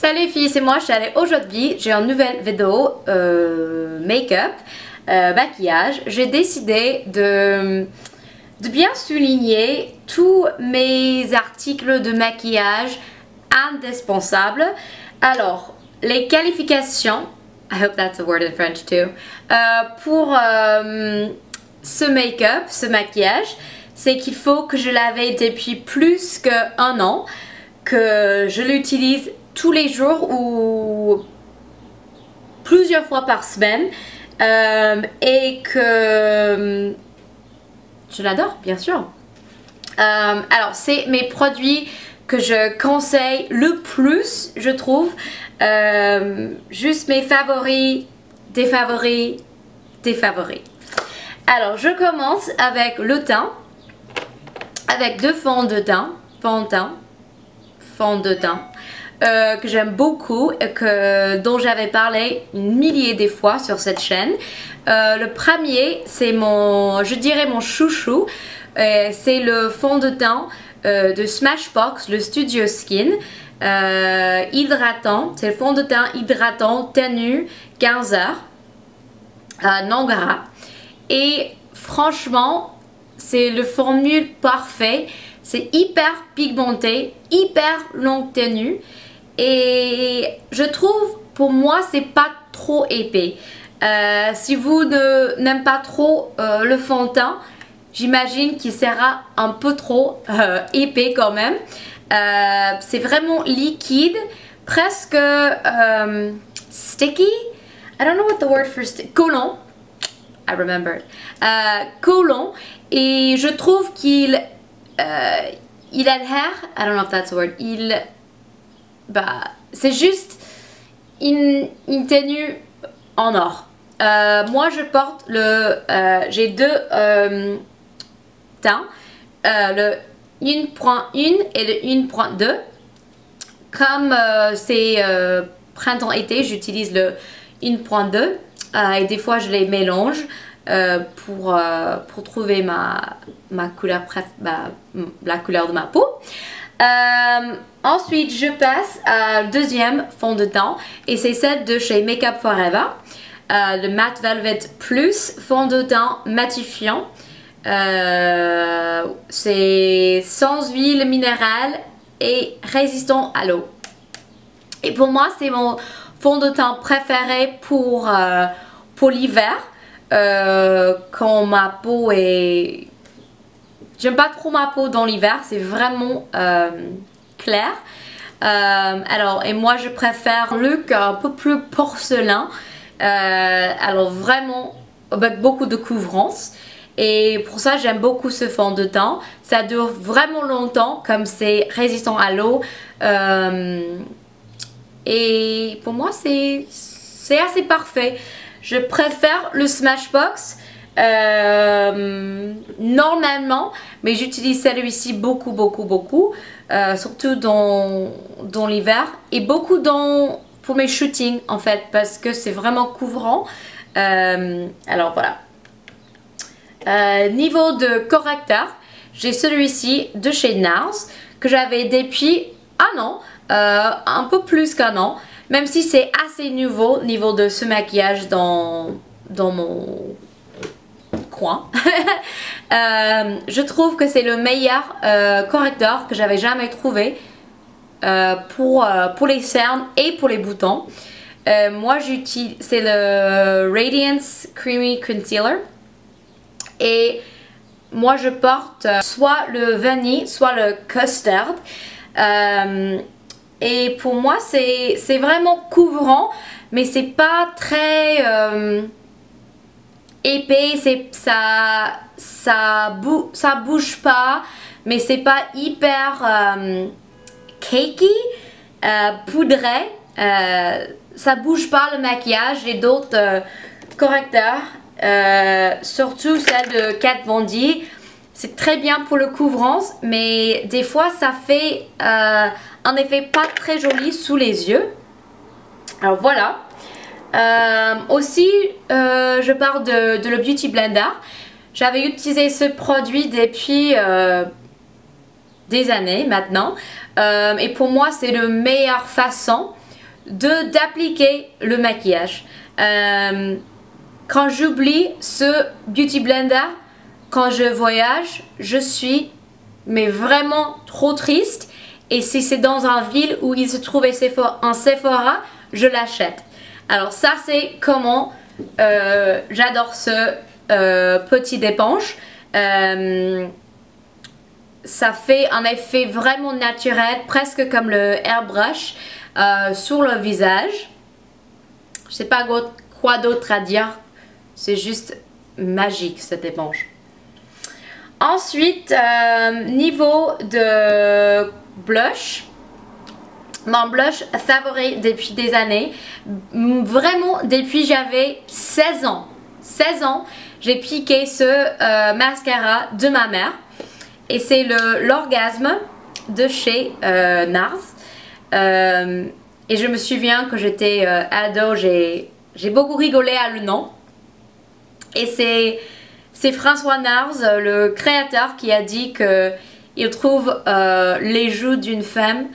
Salut les filles, c'est moi, je suis allée aujourd'hui, j'ai une nouvelle vidéo make-up, maquillage. J'ai décidé de bien souligner tous mes articles de maquillage indispensables. Alors, les qualifications, I hope that's a word in French too, pour ce make-up, ce maquillage, c'est qu'il faut que je l'avais depuis plus qu'un an, que je l'utilise tous les jours ou plusieurs fois par semaine et que je l'adore bien sûr. Alors c'est mes produits que je conseille le plus, je trouve. Juste mes favoris, des favoris, des favoris. Alors je commence avec le teint, avec deux fonds de teint, que j'aime beaucoup, dont j'avais parlé une millier de fois sur cette chaîne. Le premier, c'est je dirais mon chouchou, c'est le fond de teint de Smashbox, le Studio Skin, hydratant. C'est le fond de teint hydratant, tenu 15 heures, non gras. Et franchement, c'est le formule parfait. C'est hyper pigmenté, hyper longue tenue. Et je trouve, pour moi, c'est pas trop épais. Si vous n'aimez pas trop le fond de teint, j'imagine qu'il sera un peu trop épais quand même. C'est vraiment liquide, presque sticky. I don't know what the word for collant. I remembered. Collant. Et je trouve qu'il adhère. I don't know if that's a word. C'est juste une tenue en or. Moi je porte j'ai deux teints, le 1.1 et le 1.2. Comme c'est printemps-été, j'utilise le 1.2 et des fois je les mélange pour trouver ma couleur la couleur de ma peau. Ensuite je passe à deuxième fond de teint et c'est celle de chez Make Up For Eva, le Matte Velvet Plus fond de teint matifiant. C'est sans huile minérale et résistant à l'eau. Et pour moi c'est mon fond de teint préféré pour l'hiver, quand ma peau est... J'aime pas trop ma peau dans l'hiver, c'est vraiment clair. Alors, et moi je préfère le look un peu plus porcelain. Alors vraiment avec beaucoup de couvrance. Et pour ça j'aime beaucoup ce fond de teint. Ça dure vraiment longtemps comme c'est résistant à l'eau. Et pour moi c'est assez parfait. Je préfère le Smashbox normalement, mais j'utilise celui-ci beaucoup, surtout dans l'hiver et beaucoup pour mes shootings en fait, parce que c'est vraiment couvrant. Alors voilà. Niveau de correcteur, j'ai celui-ci de chez NARS que j'avais depuis un an, un peu plus qu'un an, même si c'est assez nouveau niveau de ce maquillage dans mon coin. Je trouve que c'est le meilleur correcteur que j'avais jamais trouvé pour les cernes et pour les boutons. Moi j'utilise, c'est le Radiance Creamy Concealer et moi je porte soit le vanille soit le custard. Et pour moi c'est vraiment couvrant, mais c'est pas très épais, ça bouge pas, mais c'est pas hyper cakey, poudré. Ça bouge pas le maquillage. J'ai d'autres correcteurs, surtout celle de Kat Von D. C'est très bien pour le couvrance, mais des fois ça fait un effet pas très joli sous les yeux. Alors voilà. Aussi je parle de le Beauty Blender. J'avais utilisé ce produit depuis des années maintenant, et pour moi c'est la meilleure façon d'appliquer le maquillage. Quand j'oublie ce Beauty Blender, quand je voyage, je suis mais vraiment trop triste. Et si c'est dans une ville où il se trouve un Sephora, je l'achète. Alors ça c'est comment j'adore ce petit éponge. Ça fait un effet vraiment naturel, presque comme le airbrush sur le visage. Je sais pas quoi d'autre à dire. C'est juste magique cette éponge. Ensuite, niveau de blush. Mon blush favori depuis des années. Vraiment depuis j'avais 16 ans. 16 ans, j'ai piqué ce mascara de ma mère. Et c'est l'Orgasme de chez NARS. Et je me souviens que j'étais ado, j'ai beaucoup rigolé à le nom. Et c'est François NARS, le créateur, qui a dit qu'il trouve les joues d'une femme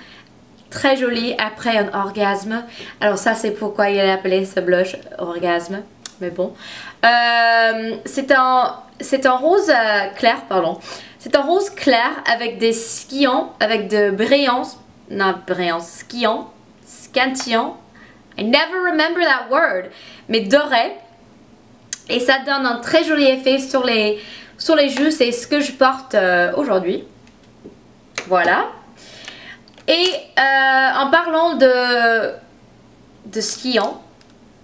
très jolies après un orgasme. Alors ça c'est pourquoi il a appelé ce blush Orgasme. Mais bon. C'est un rose clair, pardon. C'est un rose clair avec des scintillants, avec de brillants, non brillants, scintillants. I never remember that word. Mais doré. Et ça donne un très joli effet sur les joues. C'est ce que je porte aujourd'hui. Voilà. Et en parlant de scintillant,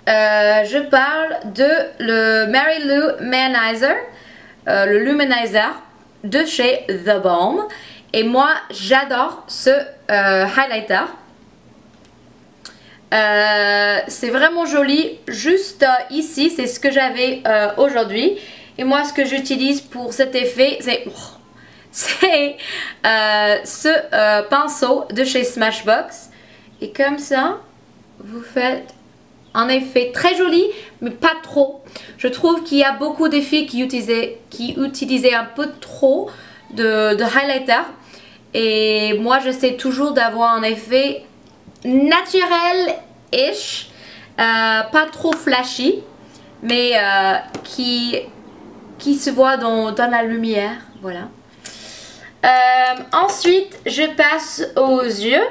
je parle de le Mary Lou Manizer, le Luminizer de chez The Balm. Et moi j'adore ce highlighter. C'est vraiment joli. Juste ici, c'est ce que j'avais aujourd'hui. Et moi ce que j'utilise pour cet effet, c'est ce pinceau de chez Smashbox. Et comme ça, vous faites un effet très joli, mais pas trop. Je trouve qu'il y a beaucoup de filles qui utilisaient un peu trop de highlighter. Et moi, j'essaie toujours d'avoir un effet naturel-ish, pas trop flashy, mais qui se voit dans la lumière. Voilà. Ensuite, je passe aux yeux.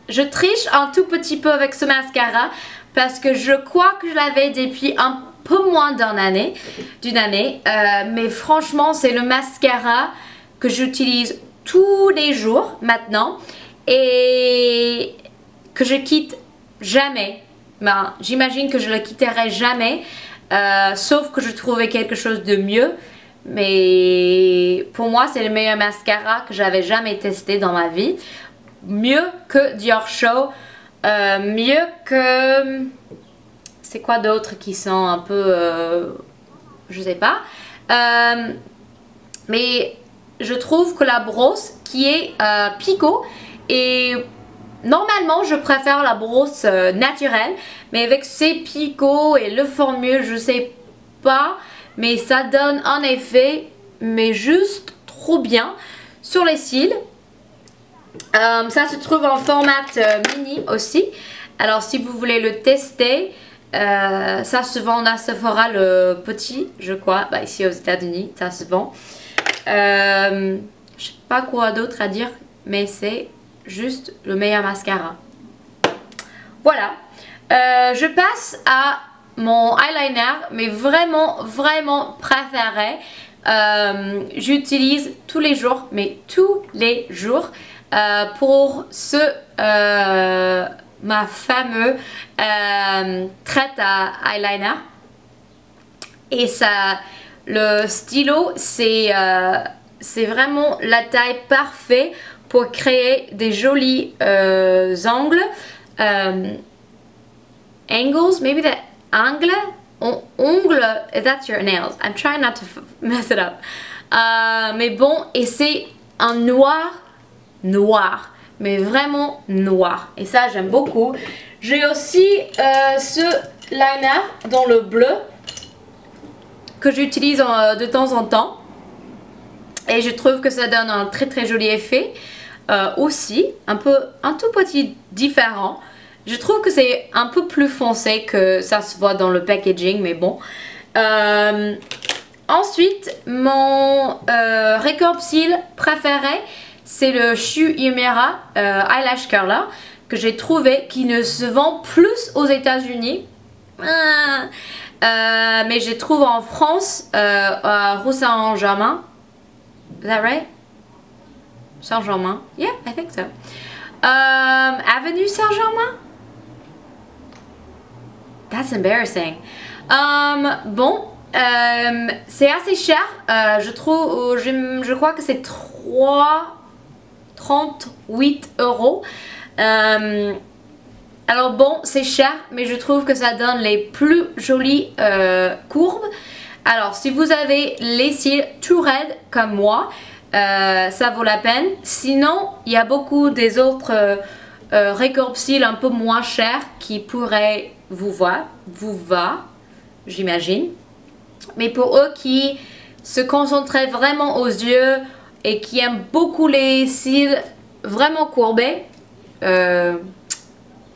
Je triche un tout petit peu avec ce mascara parce que je crois que je l'avais depuis un peu moins d'une année. Mais franchement, c'est le mascara que j'utilise tous les jours maintenant et que je quitte jamais. Ben, j'imagine que je le quitterai jamais, sauf que je trouvais quelque chose de mieux. Mais pour moi, c'est le meilleur mascara que j'avais jamais testé dans ma vie. Mieux que Dior Show, mieux que... C'est quoi d'autres qui sont un peu... je sais pas. Mais je trouve que la brosse qui est Pico, et normalement je préfère la brosse naturelle, mais avec ces picots et le formule, je sais pas, mais ça donne un effet mais juste trop bien sur les cils. Ça se trouve en format mini aussi. Alors si vous voulez le tester, ça se vend à Sephora, le petit, je crois. Bah, ici aux États-Unis, ça se vend. Je sais pas quoi d'autre à dire, mais c'est juste le meilleur mascara. Voilà. Je passe à mon eyeliner, mais vraiment préféré. J'utilise tous les jours, mais tous les jours, pour ma fameuse crête à eyeliner. Et ça, le stylo, c'est vraiment la taille parfaite pour créer des jolis angles. Angles, maybe the angle? Ongle, that's your nails. I'm trying not to mess it up. Mais bon, et c'est un noir, mais vraiment noir. Et ça, j'aime beaucoup. J'ai aussi ce liner dans le bleu que j'utilise de temps en temps. Et je trouve que ça donne un très joli effet. aussi, un tout petit différent. Je trouve que c'est un peu plus foncé que ça se voit dans le packaging, mais bon. Ensuite, mon Record Seal préféré, c'est le Shu Uemura Eyelash Curler que j'ai trouvé qui ne se vend plus aux États-Unis. Mais je trouve en France à Rue Saint-Germain. Is that right? Saint-Germain? Yeah, I think so. Avenue Saint-Germain? That's embarrassing. Bon, c'est assez cher. Je trouve, je crois que c'est 38 euros. Alors bon, c'est cher, mais je trouve que ça donne les plus jolies courbes. Alors si vous avez les cils tout raides comme moi, ça vaut la peine. Sinon, il y a beaucoup des autres Record Seal un peu moins chers qui pourraient vous va, j'imagine. Mais pour eux qui se concentrent vraiment aux yeux et qui aiment beaucoup les cils vraiment courbés,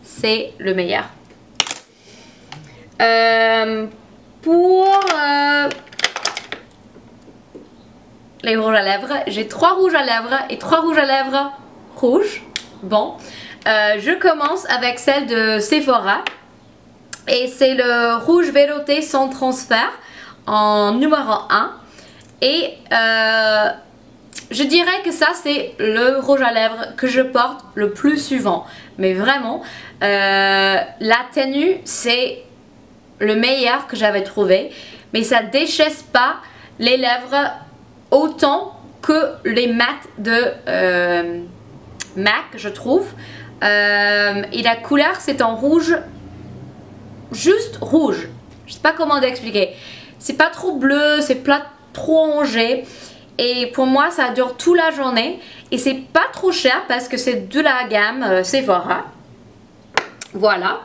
c'est le meilleur. Pour les rouges à lèvres, j'ai 3 rouges à lèvres et 3 rouges à lèvres rouges. Bon, je commence avec celle de Sephora et c'est le rouge velouté sans transfert en numéro 1 et je dirais que ça c'est le rouge à lèvres que je porte le plus souvent, mais vraiment la tenue c'est le meilleur que j'avais trouvé, mais ça déchaisse pas les lèvres autant que les mats de MAC, je trouve. Et la couleur c'est en rouge, juste rouge, je sais pas comment d'expliquer, c'est pas trop bleu, c'est pas trop orangé et pour moi ça dure toute la journée et c'est pas trop cher parce que c'est de la gamme Sephora. Voilà,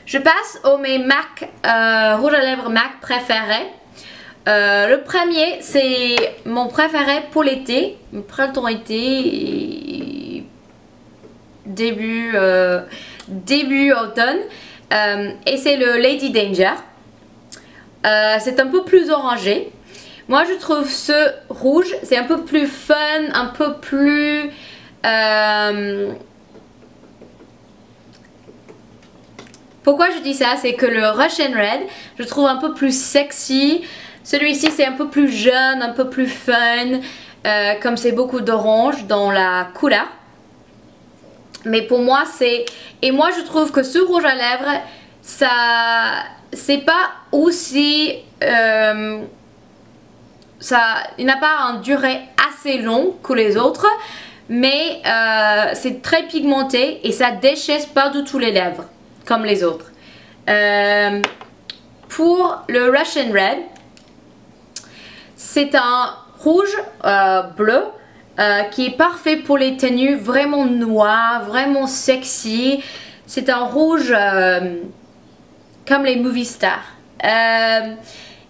je passe aux mes MAC rouge à lèvres MAC préférés. Le premier c'est mon préféré pour l'été, printemps-été, début automne, et c'est le Lady Danger. C'est un peu plus orangé. Moi je trouve ce rouge c'est un peu plus fun, un peu plus pourquoi je dis ça, c'est que le Russian Red je trouve un peu plus sexy. Celui-ci c'est un peu plus jeune, un peu plus fun, comme c'est beaucoup d'orange dans la couleur. Mais pour moi c'est... Et moi je trouve que ce rouge à lèvres, ça... c'est pas aussi... il n'a pas une durée assez longue que les autres. Mais c'est très pigmenté et ça déchaisse pas du tout les lèvres comme les autres. Pour le Russian Red, c'est un rouge bleu qui est parfait pour les tenues vraiment noires, vraiment sexy. C'est un rouge comme les movie stars.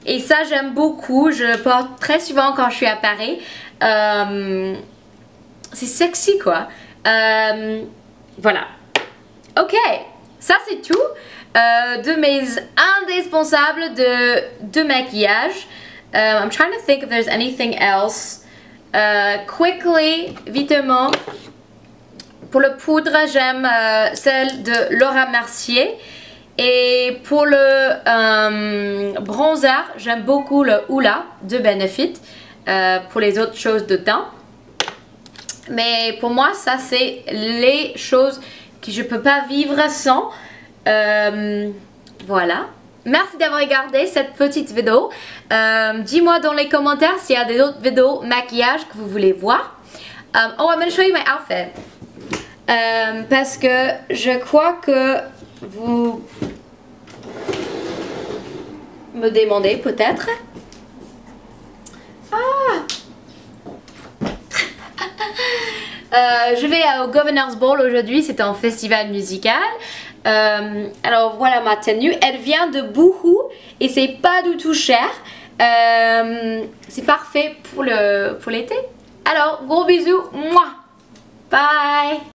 Et ça j'aime beaucoup, je le porte très souvent quand je suis à Paris. C'est sexy quoi. Voilà. Ok, ça c'est tout de mes indispensables de maquillage. I'm trying to think if there's anything else. Quickly, vitement. Pour le poudre, j'aime celle de Laura Mercier. Et pour le bronzer, j'aime beaucoup le Hoola de Benefit. Pour les autres choses de teint. Mais pour moi, ça c'est les choses que je peux pas vivre sans. Voilà. Merci d'avoir regardé cette petite vidéo. Dis-moi dans les commentaires s'il y a des autres vidéos maquillage que vous voulez voir. Oh, I'm going to show you my outfit. Parce que je crois que vous me demandez peut-être. Ah! Je vais au Governor's Ball aujourd'hui, c'est un festival musical. Alors voilà ma tenue, elle vient de Boohoo et c'est pas du tout cher. C'est parfait pour l'été. Alors gros bisous, moi. Bye!